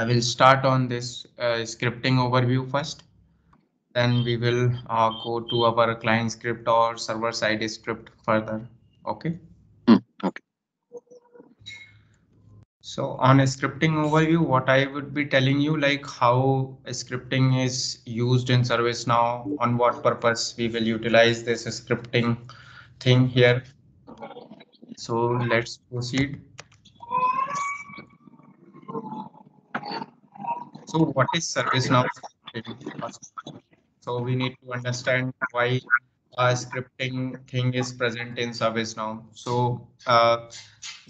I will start on this scripting overview first. Then we will go to our client script or server side script further. Okay. Okay. So on a scripting overview, what I would be telling you, like how scripting is used in ServiceNow, on what purpose we will utilize this scripting thing here. So let's proceed. So what is ServiceNow scripting? So we need to understand why scripting thing is present in ServiceNow. So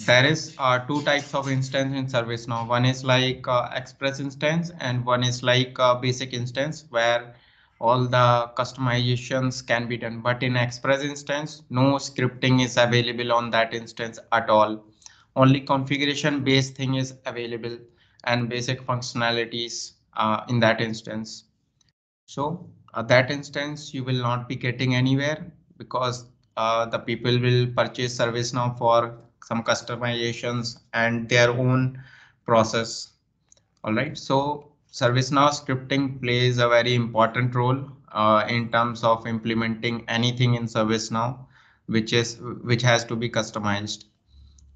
there is two types of instance in ServiceNow. One is like Express instance, and one is like basic instance where all the customizations can be done. But in Express instance, no scripting is available on that instance at all. Only configuration based thing is available and basic functionalities in that instance. So that instance you will not be getting anywhere because the people will purchase ServiceNow for some customizations and their own process. All right. So ServiceNow scripting plays a very important role in terms of implementing anything in ServiceNow, which has to be customized.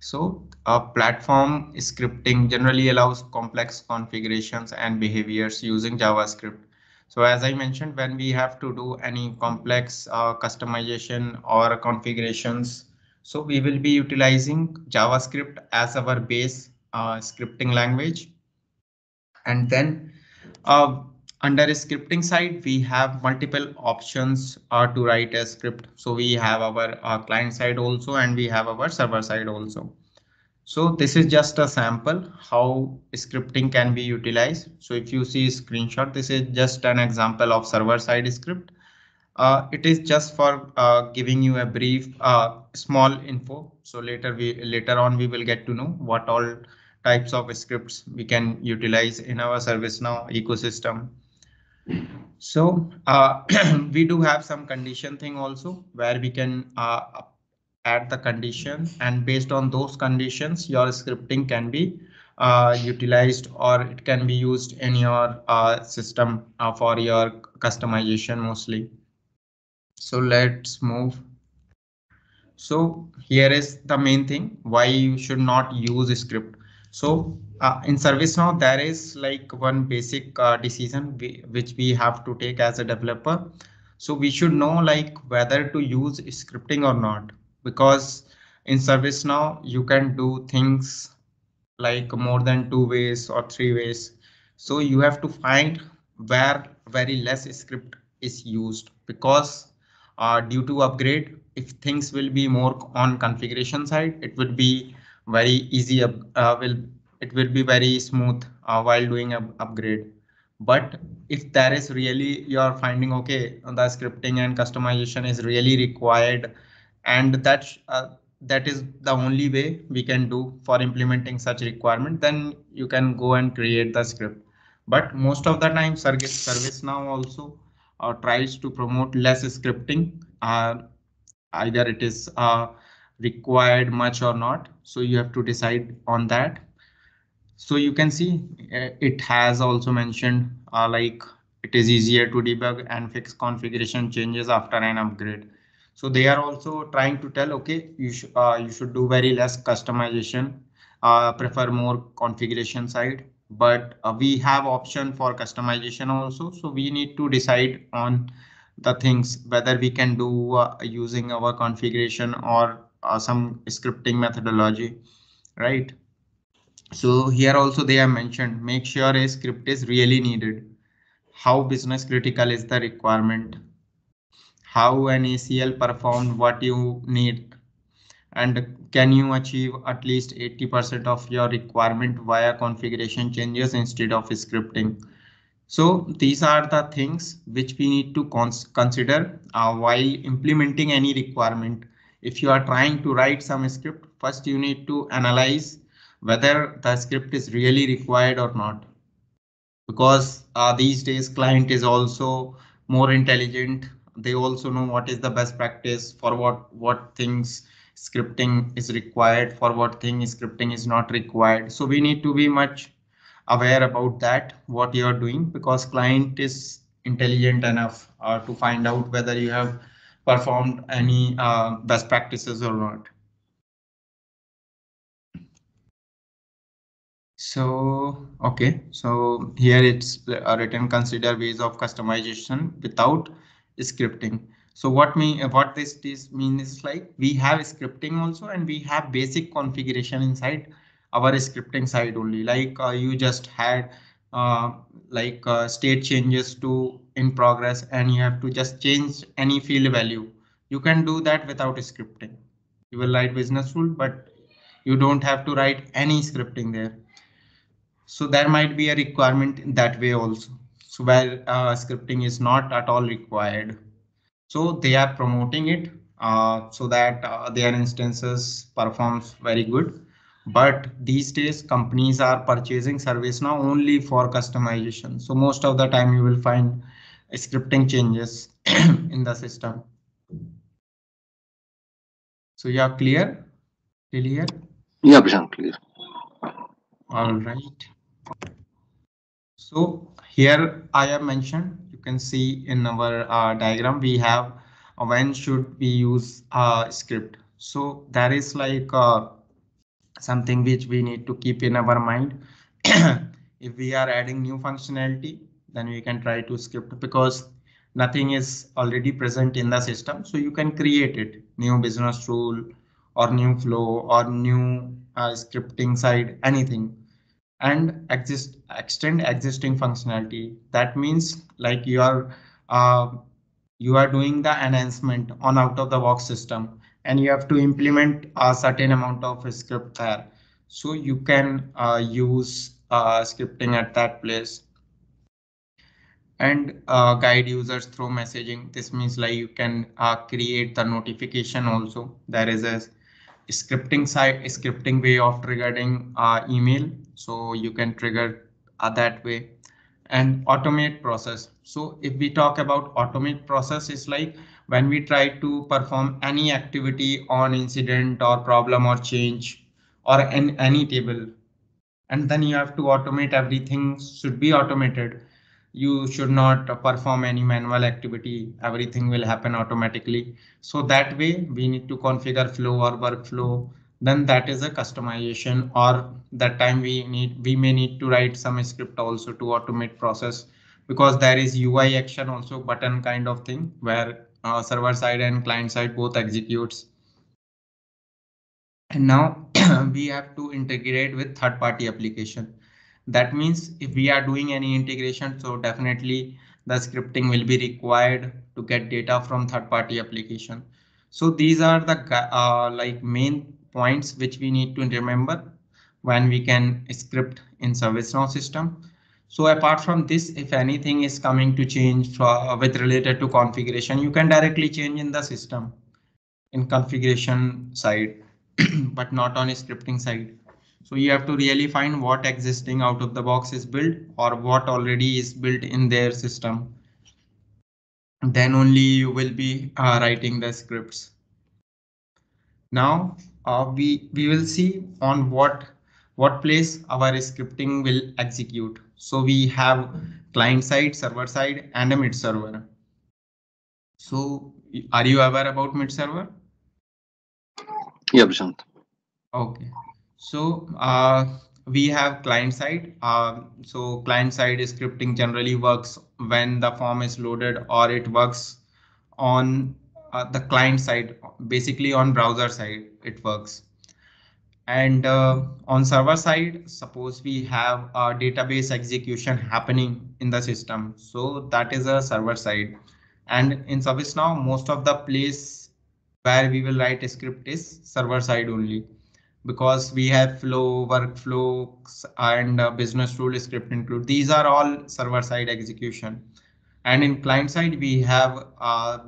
So a platform scripting generally allows complex configurations and behaviors using JavaScript. So as I mentioned, when we have to do any complex customization or configurations, so we will be utilizing JavaScript as our base scripting language. And then uh, under scripting side, we have multiple options to write a script. So we have our client side also, and we have our server side also. So this is just a sample how scripting can be utilized. So if you see screenshot, this is just an example of server side script. It is just for giving you a brief small info. So later on we will get to know what all types of scripts we can utilize in our ServiceNow ecosystem. So we do have some condition thing also where we can add the condition, and based on those conditions your scripting can be utilized, or it can be used in your system for your customization mostly. So let's move. So here is the main thing why you should not use a script. So in ServiceNow, there is like one basic decision which we have to take as a developer. So we should know like whether to use scripting or not, because in ServiceNow you can do things like more than two ways or three ways. So you have to find where very less script is used, because due to upgrade, if things will be more on configuration side, it would be very easy. It will be very smooth while doing a upgrade. But if there is really you're finding okay, the scripting and customization is really required, and that is the only way we can do for implementing such requirement, then you can go and create the script. But most of the time ServiceNow also tries to promote less scripting. Either it is required much or not, so you have to decide on that. So you can see it has also mentioned like it is easier to debug and fix configuration changes after an upgrade. So they are also trying to tell, okay, you should do very less customization, prefer more configuration side. But we have option for customization also. So we need to decide on the things whether we can do using our configuration or some scripting methodology, right? So here also they have mentioned, make sure a script is really needed. How business critical is the requirement? How an ACL performed what you need? And can you achieve at least 80% of your requirement via configuration changes instead of scripting? So these are the things which we need to consider while implementing any requirement. If you are trying to write some script, first you need to analyze whether the script is really required or not, because these days client is also more intelligent. They also know what is the best practice for what things scripting is required, for what thing scripting is not required. So we need to be much aware about that, what you are doing, because client is intelligent enough to find out whether you have performed any best practices or not. So, okay, so here it's written, consider ways of customization without scripting. So what this means is like we have scripting also, and we have basic configuration inside our scripting side only. Like you just had uh, state changes to in progress, and you have to just change any field value. You can do that without scripting. You will write business rule, but you don't have to write any scripting there. So there might be a requirement in that way also. So where scripting is not at all required. So they are promoting it so that their instances performs very good. But these days companies are purchasing service now only for customization. So most of the time you will find scripting changes in the system. So you are clear? Clear? Yeah, Prashant, please. All right. So here I have mentioned, you can see in our diagram, we have when should we use script. So that is like something which we need to keep in our mind. If we are adding new functionality, then we can try to script because nothing is already present in the system. So you can create it, new business rule or new flow or new scripting side, anything, and extend existing functionality. That means like uh, you are doing the enhancement on out of the box system, and you have to implement a certain amount of script there. So you can use scripting at that place, and guide users through messaging. This means like you can create the notification also. There is a scripting way of triggering email, so you can trigger that way, and automate process. So if we talk about automate process, is like when we try to perform any activity on incident or problem or change or in any table, and then you have to automate. Everything should be automated. You should not perform any manual activity. Everything will happen automatically. So that way we need to configure flow or workflow. Then that is a customization, or that time we may need to write some script also to automate process, because there is UI action also, button kind of thing, where server side and client side both executes. And now we have to integrate with third party application. That means if we are doing any integration, so definitely the scripting will be required to get data from third party application. So these are the like main points which we need to remember when we can script in ServiceNow system. So apart from this, if anything is coming to change with related to configuration, you can directly change in the system in configuration side, but not on a scripting side. So you have to really find what existing out of the box is built or what already is built in their system. Then only you will be writing the scripts. Now we will see on what place our scripting will execute. So we have client side, server side, and a mid server. So are you aware about mid server? Yeah, Prashant. Okay, so we have client side. So client side scripting generally works when the form is loaded, or it works on the client side, basically on browser side it works. And on server side, suppose we have a database execution happening in the system. So that is a server side. And in ServiceNow, most of the place where we will write a script is server side only, because we have flow, workflow, and business rule script include. These are all server side execution. And in client side, we have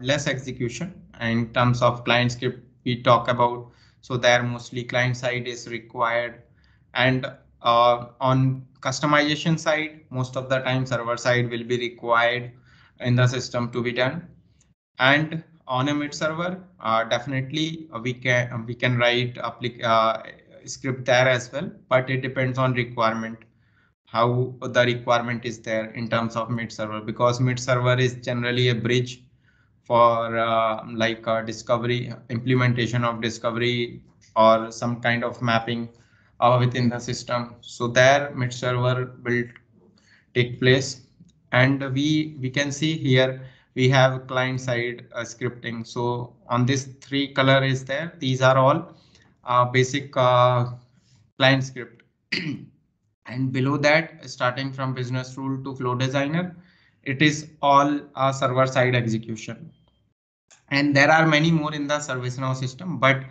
less execution. In terms of client script, we talk about, so there mostly client side is required. And on customization side, most of the time server side will be required in the system to be done. And on a mid server, definitely we can write script there as well, but it depends on requirement. how the requirement is there in terms of mid server, because mid server is generally a bridge for discovery, implementation of discovery or some kind of mapping within the system. So there mid server will take place. And we can see here we have client side scripting. So on this three color is there, these are all basic client script. And below that, starting from business rule to flow designer, it is all server side execution. And there are many more in the ServiceNow system, but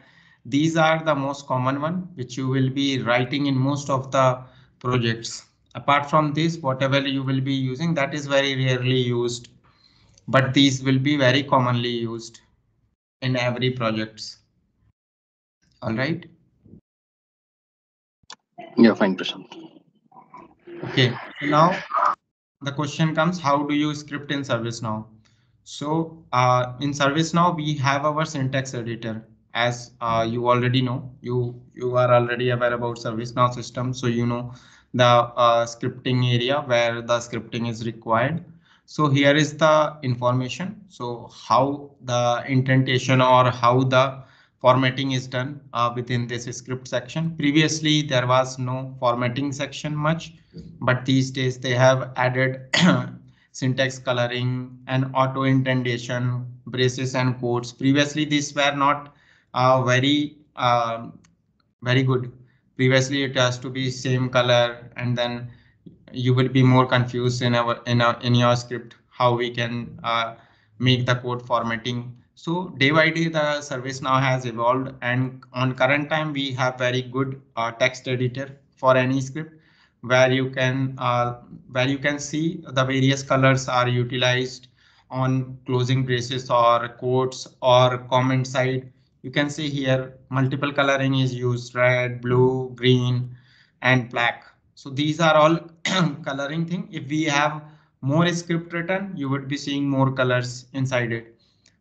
these are the most common one which you will be writing in most of the projects. Apart from this, whatever you will be using, that is very rarely used, but these will be very commonly used in every projects. All right. Yeah, fine, Prashant. Okay. So now the question comes, how do you script in ServiceNow? So in ServiceNow, we have our syntax editor. As you already know, you are already aware about ServiceNow system, so you know the scripting area where the scripting is required. So here is the information. So how the indentation or how the formatting is done within this script section. Previously, there was no formatting section much, but these days they have added syntax coloring and auto indentation, braces and quotes. Previously, these were not very good. Previously, it has to be same color, and then you will be more confused in your script how we can make the code formatting. So day by day, the service now has evolved, and on current time we have very good text editor for any script where you can see the various colors are utilized on closing braces or quotes or comment side. You can see here multiple coloring is used: red, blue, green, and black. So these are all coloring thing. If we have more script written, you would be seeing more colors inside it.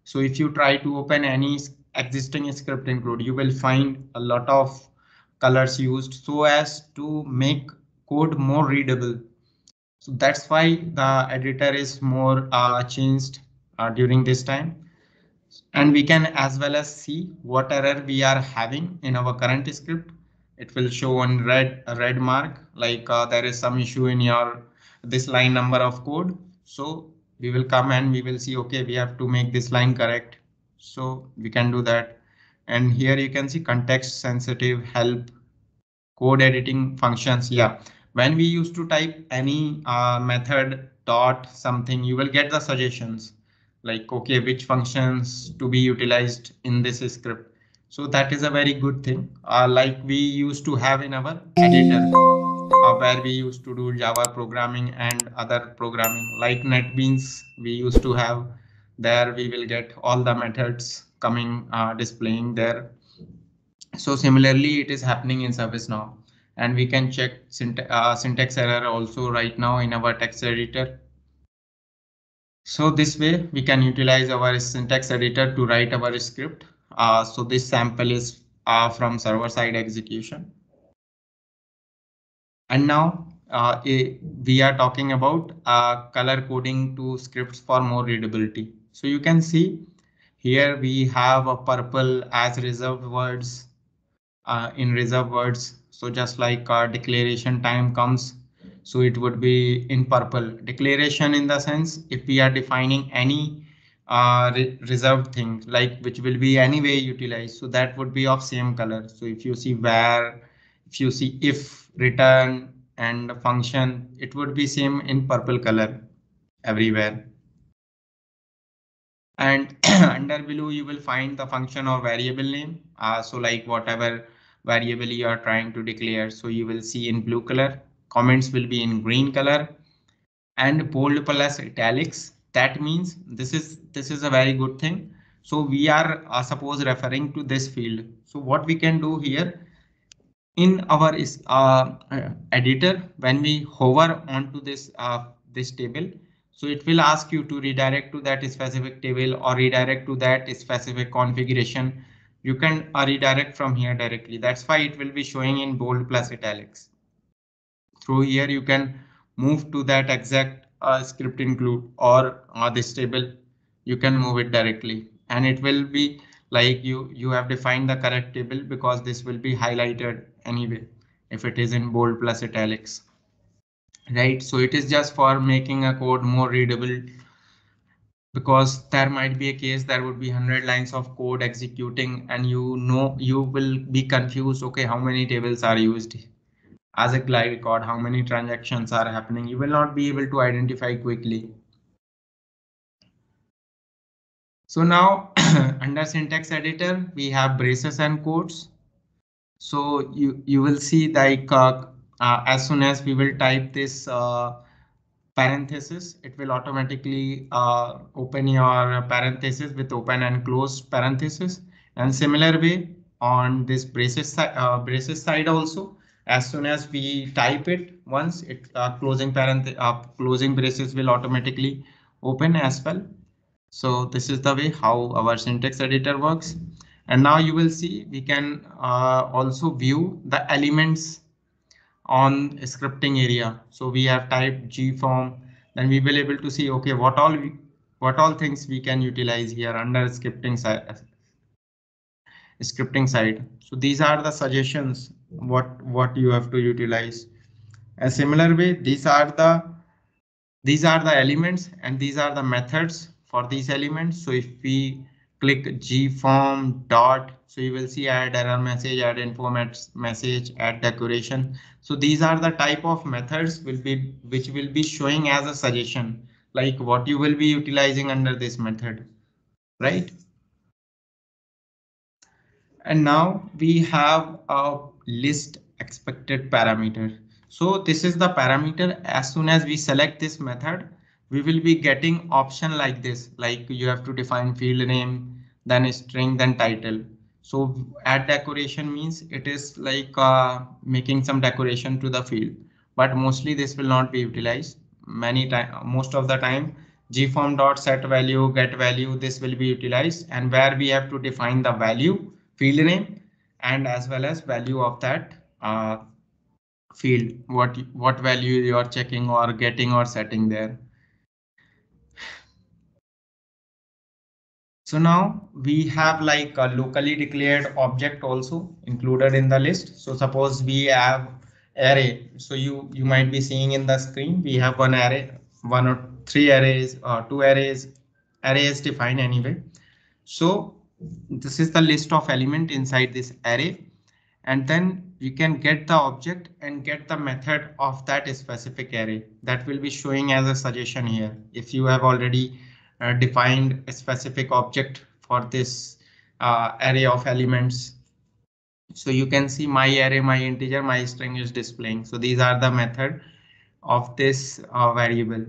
So if you try to open any existing script include, you will find a lot of colors used so as to make code more readable. So that's why the editor is more changed during this time. And we can as well as see what error we are having in our current script. It will show on a red mark, like there is some issue in your this line number of code. So we will come and we will see, okay, we have to make this line correct. So we can do that. And here you can see context sensitive help code editing functions. Yeah, when we used to type any method dot something, you will get the suggestions like, okay, which functions to be utilized in this script. So that is a very good thing, like we used to have in our editor where we used to do Java programming and other programming like NetBeans. We used to have there, we will get all the methods coming displaying there. So similarly, it is happening in ServiceNow, and we can check syntax error also right now in our text editor. So this way we can utilize our syntax editor to write our script. So this sample is from server side execution. And now we are talking about color coding to scripts for more readability. So you can see here we have a purple as reserved words in reserved words. So just like declaration time comes, so it would be in purple. Declaration in the sense if we are defining any reserved thing like which will be anyway utilized, so that would be of same color. So if you see where, if you see if, return, and function, it would be same in purple color everywhere. And under below you will find the function or variable name. So like whatever variable you are trying to declare, so you will see in blue color, comments will be in green color, and bold plus italics. That means this is a very good thing. So we are suppose referring to this field. So what we can do here in our editor, when we hover onto this table, so it will ask you to redirect to that specific table or redirect to that specific configuration. You can redirect from here directly. That's why it will be showing in bold plus italics. through here you can move to that exact script include or this table. You can move it directly and it will be like you have defined the correct table because this will be highlighted anyway if it is in bold plus italics, right? So it is just for making a code more readable, because there might be a case there would be 100 lines of code executing and you will be confused, okay, how many tables are used as a glide record, how many transactions are happening, you will not be able to identify quickly. So now under syntax editor we have braces and quotes. So you will see like as soon as we will type this parenthesis, it will automatically open your parenthesis with open and close parenthesis. And similar way on this braces side also, as soon as we type it once, it closing braces will automatically open as well. So this is the way how our syntax editor works. And now you will see we can also view the elements on scripting area. So we have typed G form, then we will able to see, okay, what all things we can utilize here under scripting side. So these are the suggestions, what you have to utilize. A similar way, these are the elements and these are the methods for these elements. So if we click G form dot, so you will see add error message, add info message, add decoration. So these are the type of methods which will be showing as a suggestion, like what you will be utilizing under this method, right? And now we have a list expected parameter. So this is the parameter. As soon as we select this method, we will be getting option like this, like you have to define field name, then string, then title. So add decoration means it is like making some decoration to the field, but mostly this will not be utilized. Most of the time, gform dot set value, get value, this will be utilized, and where we have to define the value, field name, and as well as value of that field, what value you are checking or getting or setting there. So now we have like a locally declared object also included in the list. So suppose we have array. So you might be seeing in the screen we have one array, one or three arrays, or two arrays. Array is defined anyway. So this is the list of element inside this array, and then you can get the object and get the method of that specific array. That will be showing as a suggestion here. If you have already defined a specific object for this array of elements, so you can see my array, my integer, my string is displaying. So these are the method of this variable.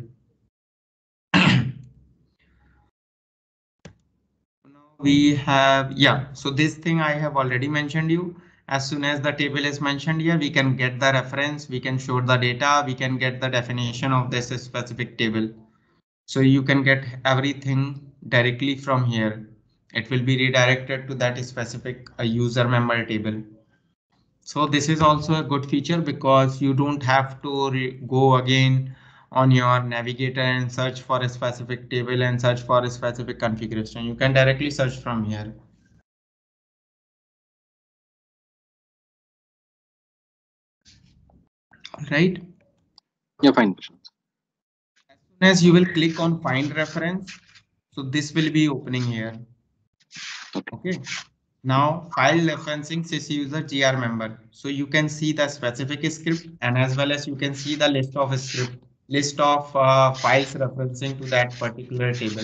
We have, yeah, so this thing I have already mentioned you. As soon as the table is mentioned here, we can get the reference, we can show the data, we can get the definition of this specific table. So you can get everything directly from here. It will be redirected to that specific user member table. So this is also a good feature because you don't have to go again on your navigator and search for a specific table and search for a specific configuration. You can directly search from here. Right? Yeah, fine, Prashant. As soon as you will click on find reference, so this will be opening here. Okay. Now file referencing sysuser gr member. So you can see the specific script and as well as you can see the list of files referencing to that particular table.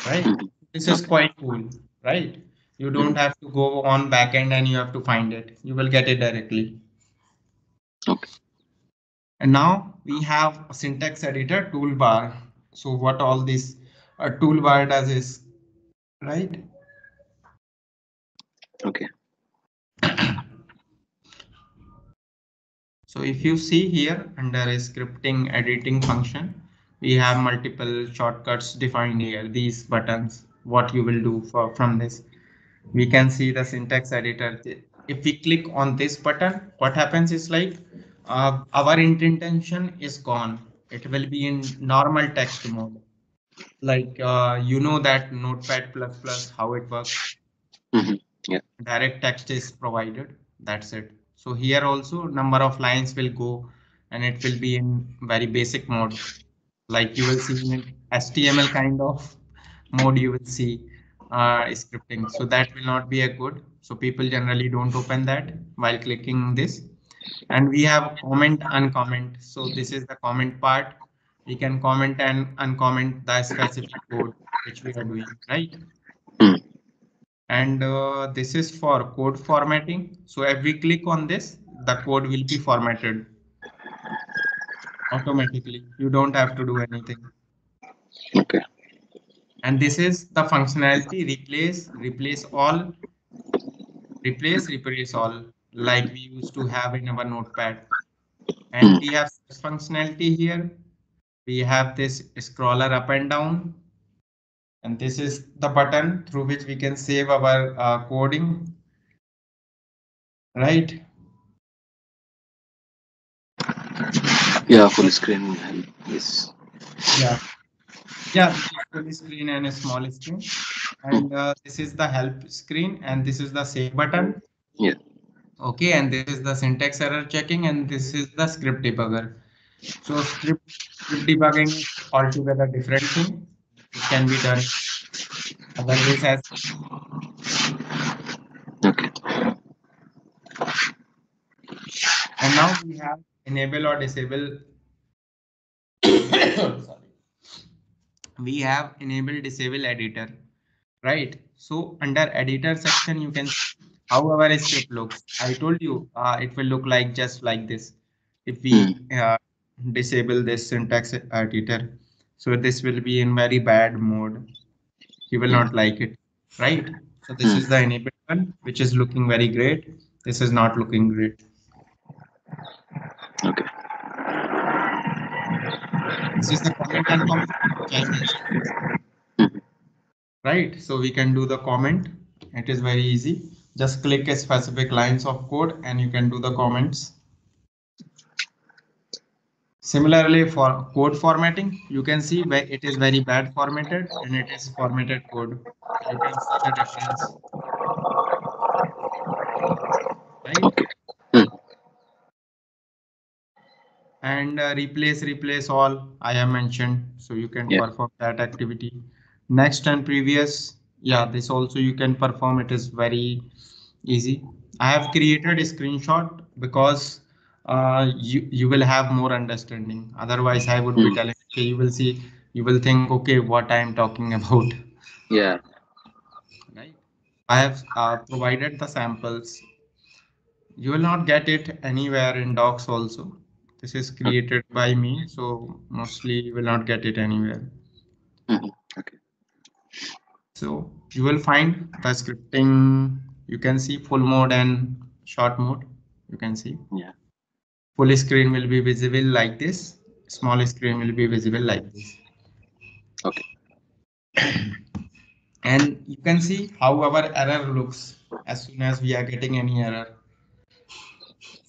Right. Mhm. This is Okay. quite cool, right? You don't Mhm. have to go on backend and you have to find it. You will get it directly. Okay. And now we have a syntax editor toolbar. So what all this toolbar does is, right? Okay. So if you see here under a scripting editing function, we have multiple shortcuts defined here, these buttons, what you will do from this. We can see the syntax editor. If we click on this button, what happens is like our intention is gone. It will be in normal text mode. Like you know that Notepad plus plus how it works. Mm-hmm. Yeah. Direct text is provided. That's it. So here also number of lines will go and it will be in very basic mode. Like you will see in HTML kind of mode you will see scripting. So that will not be a good. So people generally don't open that while clicking this. And we have comment uncomment. So this is the comment part. We can comment and uncomment the specific code which we are doing, right? Mm. And this is for code formatting. So if we click on this, the code will be formatted automatically. You don't have to do anything. Okay. And this is the functionality replace all, like we used to have in our notepad. And Mm. we have this functionality here. We have this scroller up and down. And this is the button through which we can save our coding, right? Yeah, full screen help. Yes. Yeah. Yeah, this is full screen and a small screen. Mm. And this is the help screen and this is the save button. Yeah. Okay, and this is the syntax error checking and this is the script debugger. So script debugging is altogether different thing. This can be done other ways as. Okay. And now we have enable or disable. Sorry. We have enable disable editor, right? So under editor section, you can see how our script looks. I told you it will look like just like this if Mm. we disable this syntax editor. So this will be in very bad mode. You will Mm. not like it, right? So this Mm. is the enabled one, which is looking very great. This is not looking great. Okay. This is the comment and comment, which I mentioned, Mm. right? So we can do the comment. It is very easy. Just click a specific lines of code and you can do the comments. Similarly, for code formatting, you can see where it is very bad formatted and it is formatted code. You can see the difference, right? Okay. Mm. And replace all I have mentioned, so you can Yeah. perform that activity. Next and previous, yeah, this also you can perform. It is very easy. I have created a screenshot because you will have more understanding. Otherwise I would be Mm. telling, okay, you will see, you will think, okay, what I am talking about. Yeah. Right, I have provided the samples. You will not get it anywhere in docs also. This is Okay. created by me, so mostly you will not get it anywhere. Mm. Okay. So you will find the scripting. You can see full mode and short mode. You can see Yeah. full screen will be visible like this. Small screen will be visible like this. Okay. And you can see how our error looks as soon as we are getting any error.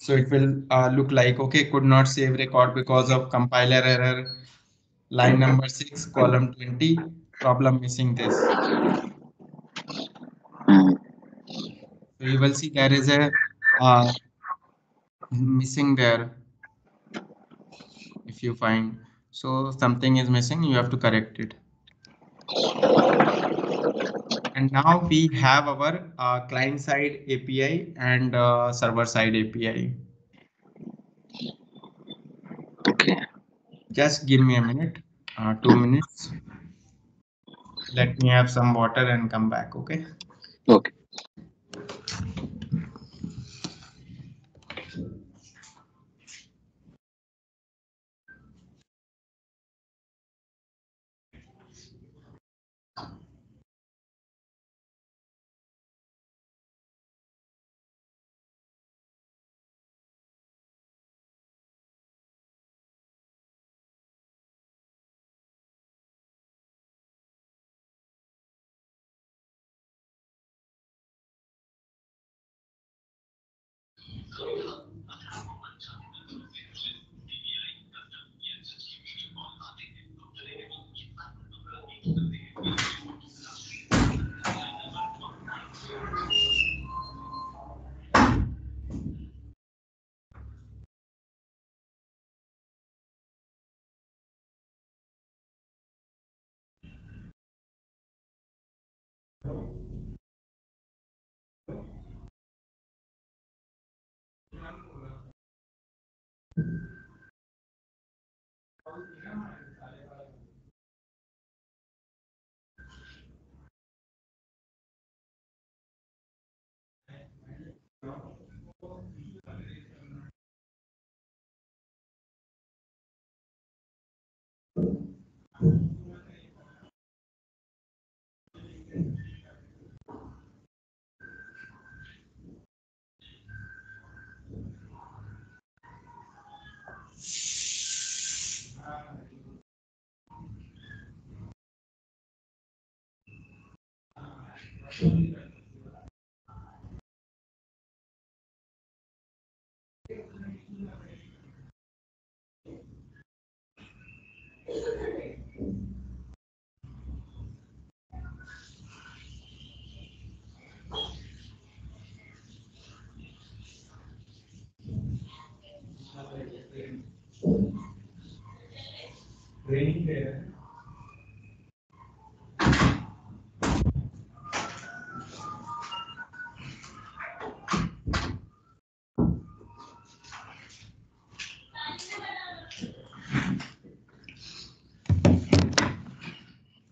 So it will look like, okay, could not save record because of compiler error. Line number 6, column 20, problem missing this. Mm. So you will see there is a uh, missing there if you find. So something is missing, you have to correct it. And now we have our client side API and server side API. Okay. Just give me a minute, 2 minutes. Let me have some water and come back, okay? Okay.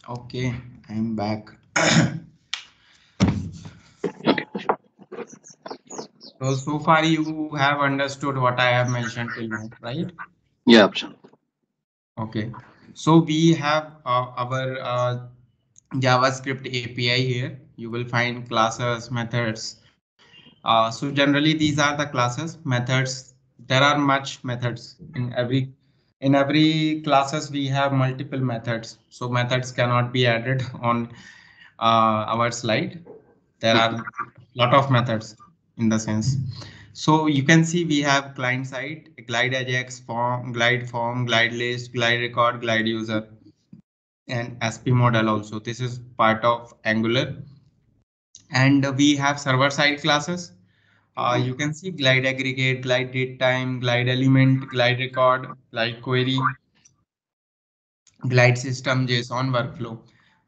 Okay, I'm back. Okay. So far you have understood what I have mentioned till now, right? Yeah, Prashant. Okay. So we have our JavaScript API here. You will find classes, methods. So generally these are the classes, methods. There are much methods in every classes we have multiple methods. So methods cannot be added on our slide. There Mhm. are lot of methods in the sense. So you can see we have client side, glide ajax, form, glide list, glide record, glide user, and SP model also. This is part of Angular. And we have server side classes. You can see glide aggregate, glide date time, glide element, glide record, glide query, glide system, JSON workflow.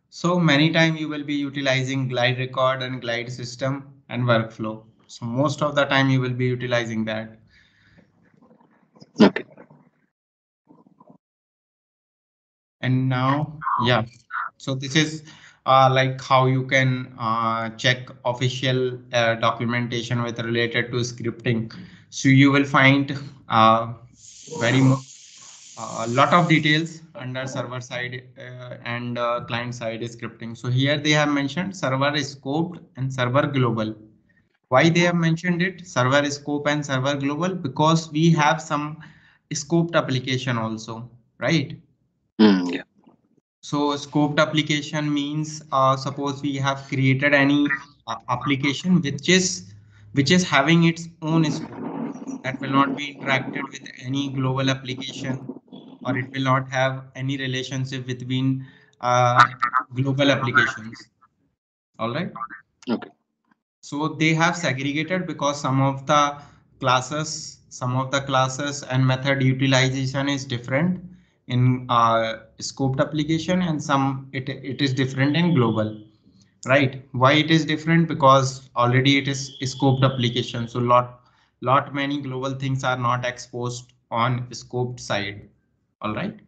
So many time you will be utilizing glide record and glide system and workflow. So most of the time you will be utilizing that. Okay. And now, yeah. So this is like how you can check official documentation with related to scripting. So you will find very a lot of details under server side and client side scripting. So here they have mentioned server scoped and server global. Why they have mentioned it server scope and server global? Because we have some scoped application also, right? Yeah. So scoped application means suppose we have created any application which is having its own scope that will not be interacted with any global application, or it will not have any relationship between global applications. All right. Okay. So they have segregated because some of the classes and method utilization is different in scoped application, and it is different in global. Right. Why it is different? Because already it is scoped application. So lot many global things are not exposed on scoped side. All right.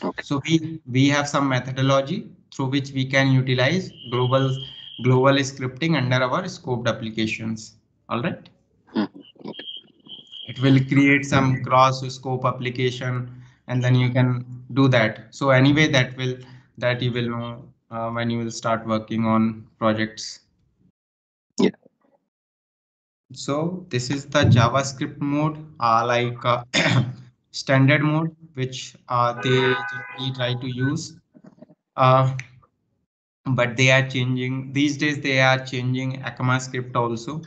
Okay. So we have some methodology through which we can utilize global scripting under our scoped applications. All right. Mhm. It will create some cross scope application, and then you can do that. So anyway, that you will know when you will start working on projects. Yeah. So this is the JavaScript mode, like standard mode, which they generally try to use. Uh, but they are changing these days. They are changing ECMAScript also.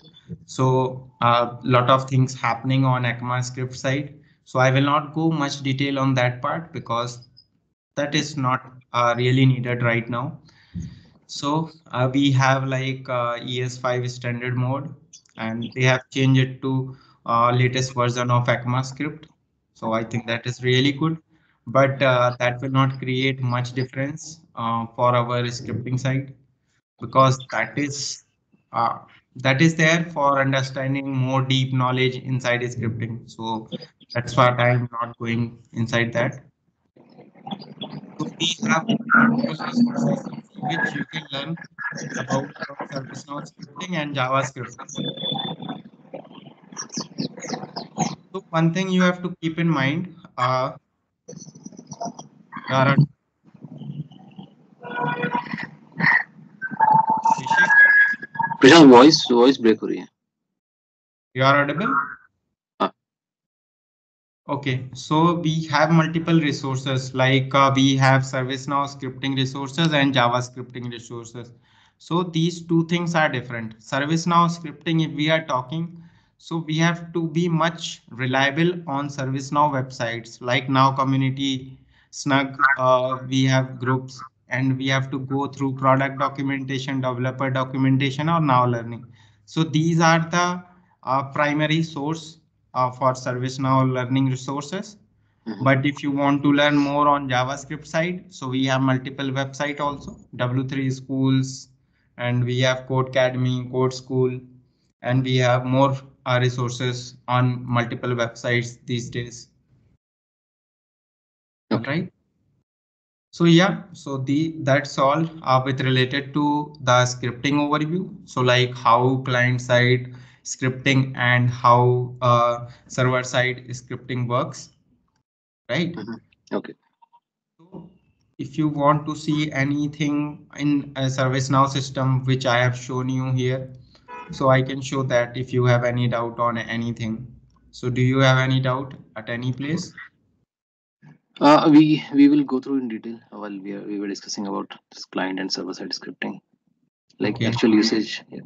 So a lot of things happening on ECMAScript side. So I will not go much detail on that part because that is not really needed right now. So we have like ES5 standard mode, and they have changed it to latest version of ECMAScript. So I think that is really good, but that will not create much difference for our scripting side, because uh, that is there for understanding more deep knowledge inside scripting. So that's why I'm not going inside that. So we have multiple resources through which you can learn about ServiceNow scripting and JavaScript. So one thing you have to keep in mind, You are Abhishek, Prashant voice break हो रही है. you are audible? हाँ. Okay, so we have multiple resources like we have ServiceNow scripting resources and Java scripting resources. So these two things are different. ServiceNow scripting, if we are talking, so we have to be much reliable on ServiceNow websites like Now Community, Snug. We have groups and we have to go through product documentation, developer documentation, or Now Learning. So these are the primary source for ServiceNow learning resources. But if you want to learn more on JavaScript side, so we have multiple website also, W3 schools, and we have Code Academy, Code School, and we have more resources on multiple websites these days. All Okay. right. So yeah, so that's all with related to the scripting overview. So like how client side scripting and how server side scripting works, right? Okay. So if you want to see anything in a ServiceNow system, which I have shown you here, so I can show that if you have any doubt on anything. So do you have any doubt at any place? We will go through in detail while we were discussing about this client and server side scripting, like Okay, actual usage. Yeah.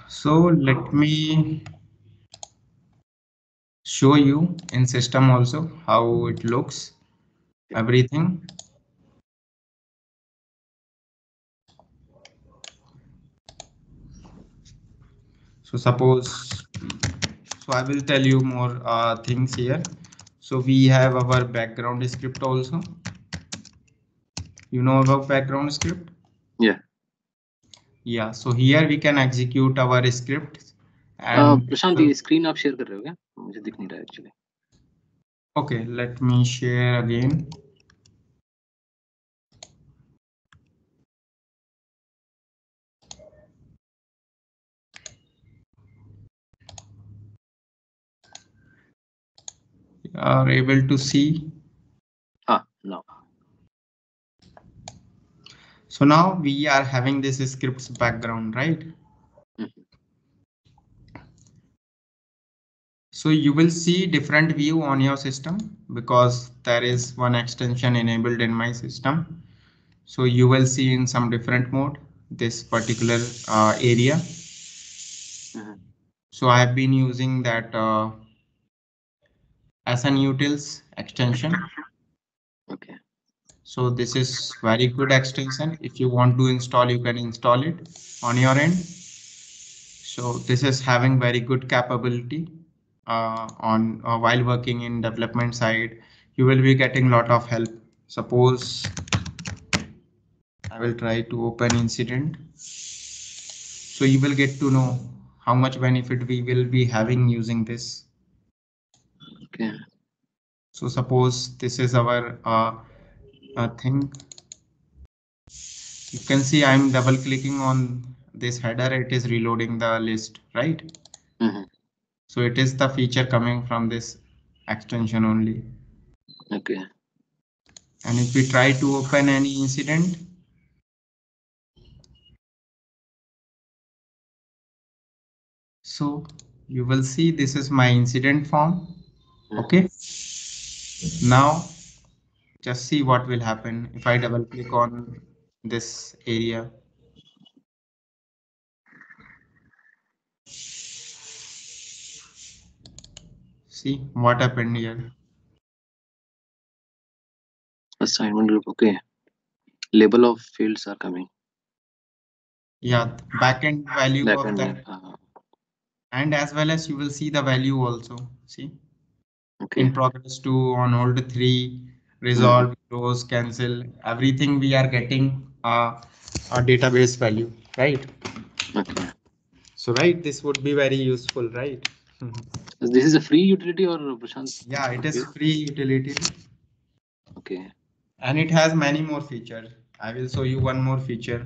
so let me show you in system also how it looks, everything. So suppose, so I will tell you more things here. So we have our background script also. You know about background script? Yeah. Yeah, so here we can execute our script and प्रशांत ये screen आप share कर रहे हो क्या? मुझे दिख नहीं रहा है actually. okay, let me share again. You are able to see. हाँ, now. So now we are having this script's background, right? So you will see different view on your system because there is one extension enabled in my system. So you will see in some different mode this particular area. So I have been using that SNUtils extension. Okay. So this is very good extension. If you want to install, you can install it on your end. So this is having very good capability on while working in development side. You will be getting lot of help. Suppose I will try to open incident. So you will get to know how much benefit we will be having using this. Okay. So suppose this is our thing. You can see I'm double clicking on this header. It is reloading the list, right? So it is the feature coming from this extension only. Okay. And if we try to open any incident, so you will see this is my incident form. Okay. Now just see what will happen if I double click on this area. See what happened here. Assignment group. Okay. Label of fields are coming. Yeah, backend value of Backend name. that, and as well as you will see the value also. See Okay. in progress 2, on hold 3, resolve, close, cancel, everything we are getting a database value, right? Okay. So right, this would be very useful, right? This is a free utility or Prashant? Yeah, it is free utility Okay. and it has many more features. I will show you one more feature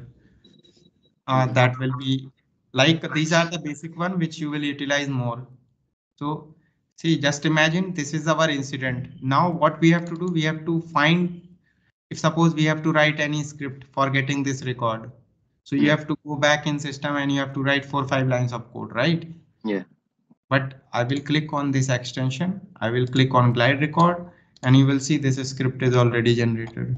that will be like these are the basic one which you will utilize more. So See, just imagine this is our incident. Now what we have to do, we have to find, if suppose we have to write any script for getting this record. So you Mm. have to go back in system and you have to write 4 or 5 lines of code, right? Yeah. But I will click on this extension. I will click on glide record and you will see this script is already generated.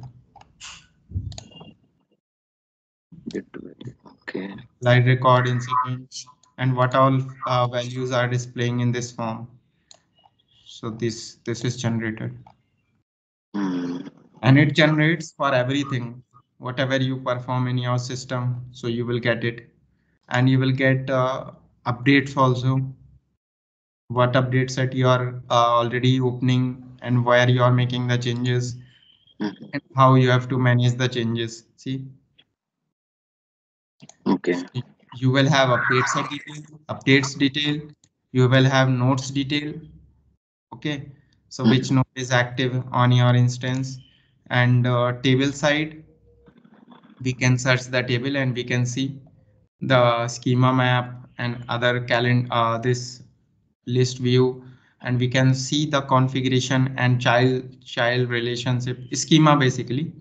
Get to it. Okay. Glide record incident and what all values are displaying in this form. So this is generated Mm. and it generates for everything, whatever you perform in your system. So you will get it and you will get updates also. What updates that you are already opening and where you are making the changes Mm. and how you have to manage the changes. See, Okay. you will have updates detail, you will have notes detail. Okay, so which Mm. node is active on your instance and table side, we can search the table and we can see the schema map and other calendar, this list view, and we can see the configuration and child relationship schema basically.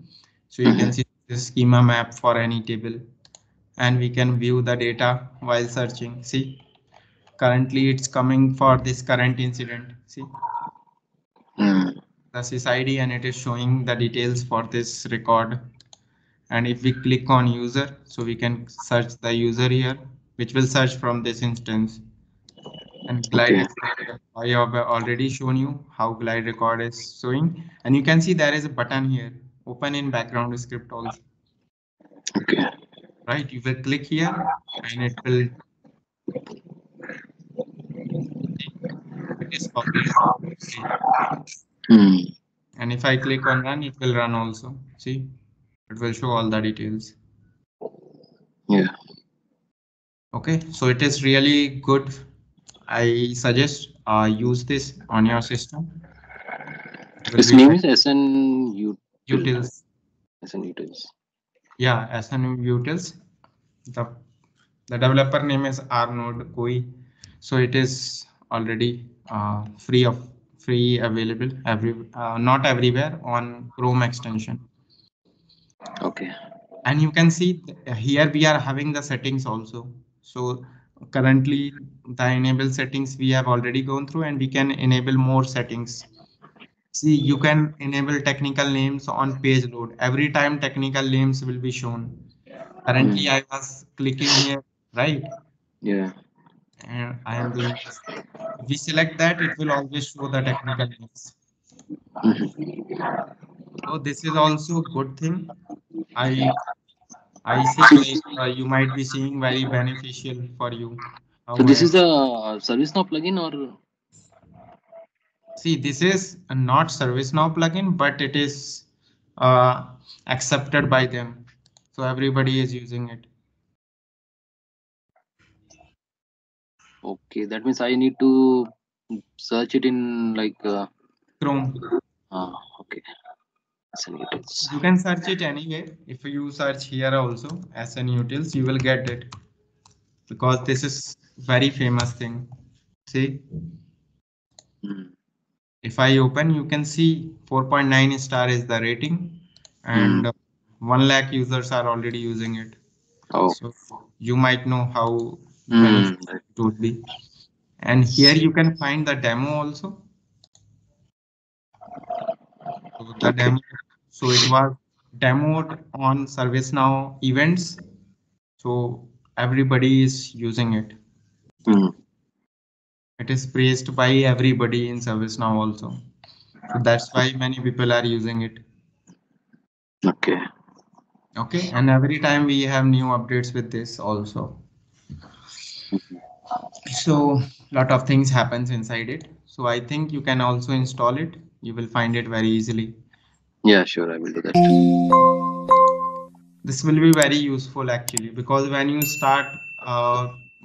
So you can Mm. see the schema map for any table and we can view the data while searching. See, currently it's coming for this current incident. See Mm. the SysID and it is showing the details for this record. And if we click on user, so we can search the user here, which will search from this instance. And glide Okay. record, I have already shown you how glide record is showing. And you can see there is a button here, open in background script also, Okay. right? You will click here and it will, it is published. Okay. Mm. And if I click on run, it will run also. See, it will show all the details. Yeah. Okay, so it is really good. I suggest use this on your system. It will Its be name very is SN Util. utils. SN Utils. Yeah, SN utils. The the developer name is Arnold Koi. So it is already free available not everywhere on Chrome extension. Okay. And you can see here we are having the settings also. So currently the enable settings we have already gone through and we can enable more settings. See, you can enable technical names on page load. Every time technical names will be shown. Currently, Mm. I was clicking here, right? Yeah. And I am doing this. If we select that, it will always show the technical names. Mhm. So this is also a good thing. I I see like you might be seeing very beneficial for you. So How I this is have the ServiceNow plugin or see this is not ServiceNow plugin, but it is uh, accepted by them. So everybody is using it. okay? That means I need to search it in like Chrome. okay. SN Utils. You can search it anyway. If you search here also SN utils, you will get it because this is very famous thing. See, Mm. if I open, you can see 4.9 star is the rating and Mm. 1 lakh users are already using it. Oh. So you might know how Mm. beneficial it would be. And here you can find the demo also. So the Okay. demo, so it was demoed on ServiceNow events. So everybody is using it. Mm. It is praised by everybody in ServiceNow also. So that's why many people are using it. Okay. Okay, and every time we have new updates with this also. So lot of things happens inside it. So I think you can also install it. You will find it very easily. Yeah, sure. I will do that. This will be very useful actually because when you start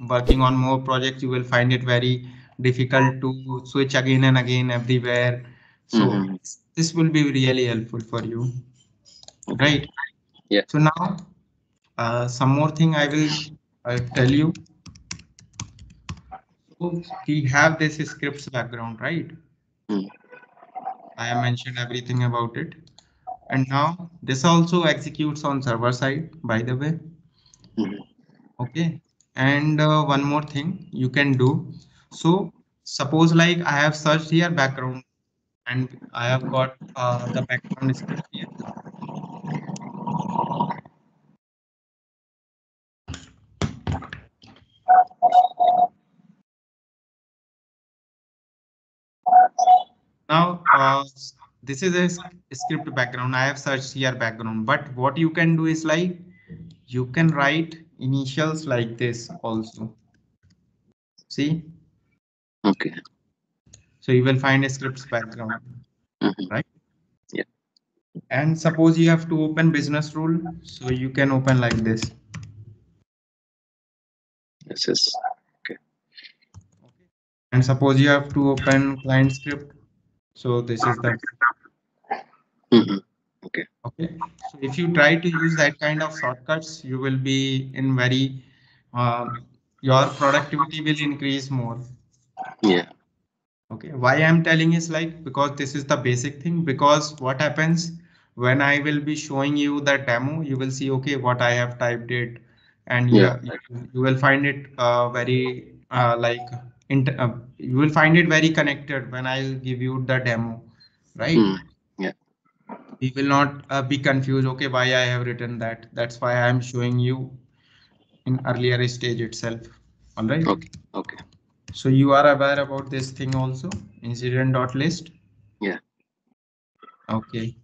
working on more projects, you will find it very difficult to switch again and again everywhere. So Mm-hmm. this will be really helpful for you, Okay. right? Yeah. So now some more thing I will tell you. So we have this scripts background, right? Mm. I have mentioned everything about it. And now this also executes on server side, by the way. Mhm. Okay. And one more thing you can do. So suppose like I have searched here background and I have got the background script here. Now, this is a script background. I have searched here background, but what you can do is like you can write initials like this also. See, Okay. so you will find a scripts background, Mhm. right? Yeah. And suppose you have to open business rule, so you can open like this. Yes. Yes. Okay. Okay. And suppose you have to open client script, so this is the Mhm. Okay. okay. So if you try to use that kind of shortcuts, you will be in very your productivity will increase more. Yeah. Okay, why I'm telling is like because this is the basic thing. Because what happens when I will be showing you the demo, you will see okay what I have typed it, and Yeah. you will find it very you will find it very connected when I'll give you the demo, right? Mm. Yeah. We will not be confused. Okay, why I have written that? That's why I'm showing you in earlier stage itself. All right. Okay. Okay. So you are aware about this thing also, incident dot list. Yeah. Okay.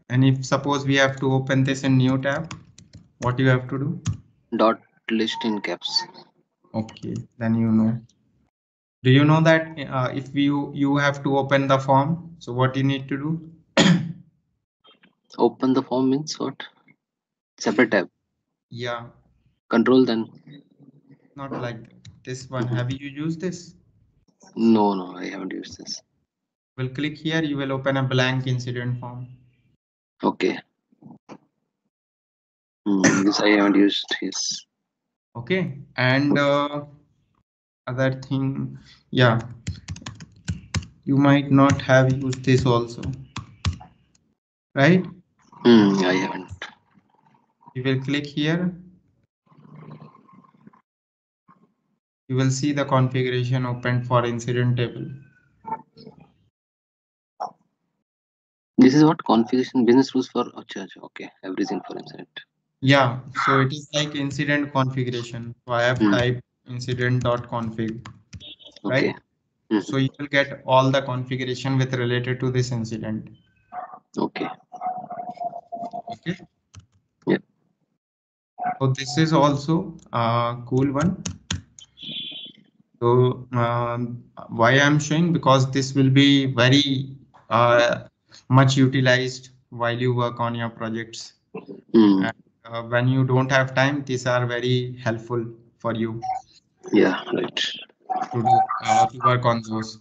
And if suppose we have to open this in new tab, what you have to do? Dot list in caps. Okay, then you know. Do you know that if you have to open the form, so what you need to do? Open the form means what? Separate tab. Yeah, Control then. not like that. This one, Mhm. have you used this? No, no, I haven't used this. Will click here, you will open a blank incident form. Okay. This I haven't used. Yes. Okay, and other thing, yeah, you might not have used this also, right? I haven't. You will click here, you will see the configuration open for incident table. This is what configuration business rules for. Acha, acha, okay, everything for incident. Yeah, so it is like incident configuration. So I have Hmm. typed incident.config, Okay. right? Hmm. So you will get all the configuration with related to this incident. Okay. Okay. Yeah. So this is also a cool one. So why I'm showing because this will be very uh, much utilized while you work on your projects. Hmm. And when you don't have time, these are very helpful for you Yeah. Right. to do to work on those.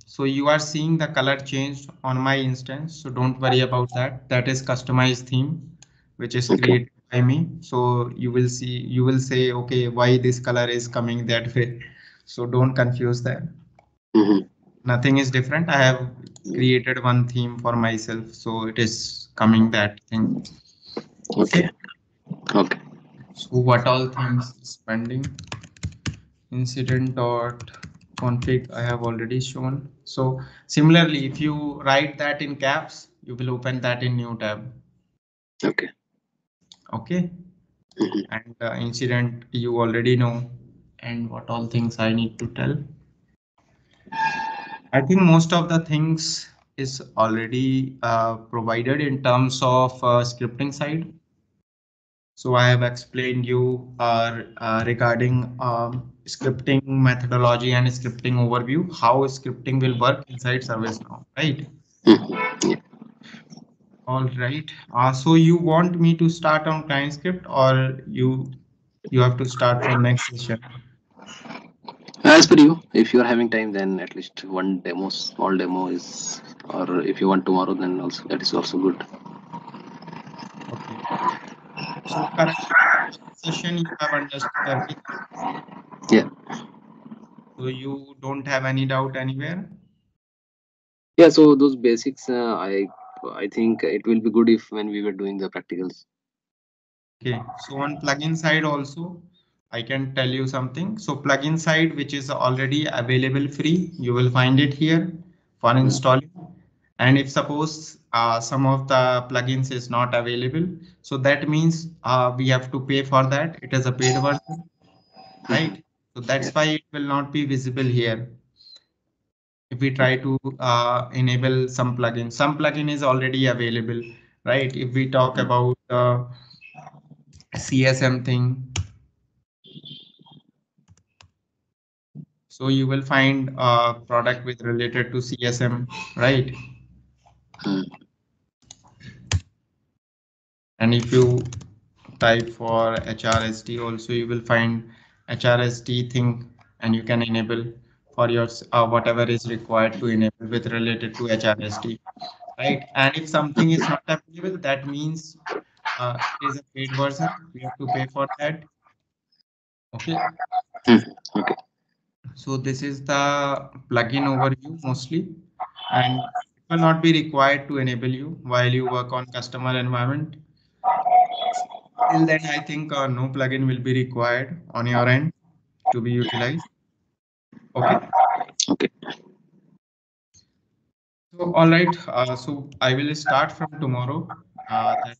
So you are seeing the color changed on my instance. So don't worry about that. That is customized theme, which is Okay. created by me. So you will say, okay, why this color is coming that way. So don't confuse that. Hmm. Nothing is different. I have created one theme for myself. So it is coming that thing. Okay. Okay. Okay. So what all things is pending? Incident dot config I have already shown. So similarly, if you write that in caps, you will open that in new tab. Okay. Okay. Hmm. And incident you already know. And what all things I need to tell. I think most of the things is already provided in terms of scripting side. So I have explained you regarding scripting methodology and scripting overview, how scripting will work inside ServiceNow, right? Hmm. Yeah. All right. So you want me to start on client script or you have to start from next session? As per you, if you are having time, then at least one demo, small demo is, or if you want tomorrow, then also that is also good. Okay. So currently session you have understood everything. Yeah. So you don't have any doubt anywhere? Yeah, so those basics, I think it will be good if when we were doing the practicals. Okay, so on plugin side also, I can tell you something. So plugin side, which is already available free, you will find it here for Mm, installing. And if suppose some of the plugins is not available, so that means we have to pay for that. It is a paid version, mhm. right? So that's Yeah. why it will not be visible here. If we try Okay. to enable some plugin is already available, right? If we talk Mm, about CSM thing, so you will find a product with related to CSM, right? mm, And if you type for HRSD also, you will find HRSD thing, and you can enable for your whatever is required to enable with related to HRSD, right? And if something is not available, that means it is a paid version. We have to pay for that. Okay. mm. Okay. So this is the plugin overview mostly, and it will not be required to enable you while you work on customer environment. Till then, I think no plugin will be required on your end to be utilized. Okay. Okay. So all right. So I will start from tomorrow. That